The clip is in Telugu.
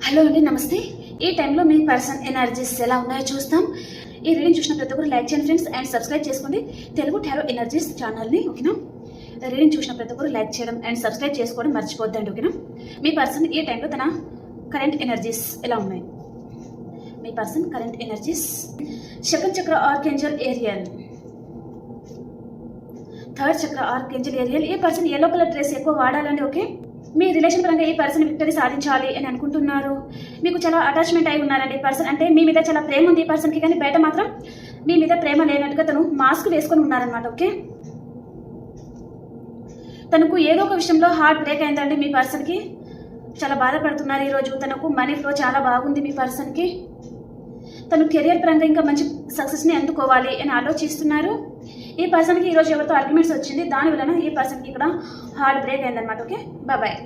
హలో అండి, నమస్తే. ఈ టైంలో మీ పర్సన్ ఎనర్జీస్ ఎలా ఉన్నాయో చూస్తాం. ఈ రీడింగ్ చూసిన ప్రతి ఒక్కరు లైక్ చేయండి ఫ్రెండ్స్, అండ్ సబ్స్క్రైబ్ చేసుకోండి తెలుగు టారో ఎనర్జీస్ ఛానల్ని. ఓకేనా? రీడింగ్ చూసిన ప్రతి ఒక్కరు లైక్ చేయడం అండ్ సబ్స్క్రైబ్ చేసుకోవడం మర్చిపోద్దండి. ఓకేనా? మీ పర్సన్ ఈ టైంలో తన కరెంట్ ఎనర్జీస్ ఎలా ఉన్నాయి? మీ పర్సన్ కరెంట్ ఎనర్జీస్. సెకండ్ చక్ర ఆర్కేంజల్ ఏరియల్, థర్డ్ చక్ర ఆర్కేంజల్ ఏరియల్. ఈ పర్సన్ ఎల్లో కలర్ డ్రెస్ ఎక్కువ వాడాలండి. ఓకే, మీ రిలేషన్ పరంగా ఈ పర్సన్ విక్టరీ సాధించాలి అని అనుకుంటున్నారు. మీకు చాలా అటాచ్మెంట్ అయి ఉన్నారండి ఈ పర్సన్. అంటే మీ మీద చాలా ప్రేమ ఉంది ఈ పర్సన్కి, కానీ బయట మాత్రం మీ మీద ప్రేమ లేనట్టుగా తను మాస్క్ వేసుకొని ఉన్నారనమాట. ఓకే, తనకు ఏదో ఒక విషయంలో హార్ట్ బ్రేక్ అయిందండి మీ పర్సన్కి. చాలా బాధపడుతున్నారు ఈరోజు. తనకు మనీ ఫ్లో చాలా బాగుంది మీ పర్సన్కి. తను కెరియర్ పరంగా ఇంకా మంచి సక్సెస్ని అందుకోవాలి అని ఆలోచిస్తున్నారు. ఈ పర్సన్కి ఈరోజు ఎవరితో ఆర్గ్యుమెంట్స్ వచ్చింది, దాని వలన ఈ పర్సన్కి ఇక్కడ హార్ట్ బ్రేక్ అయిందనమాట. Okay, bye.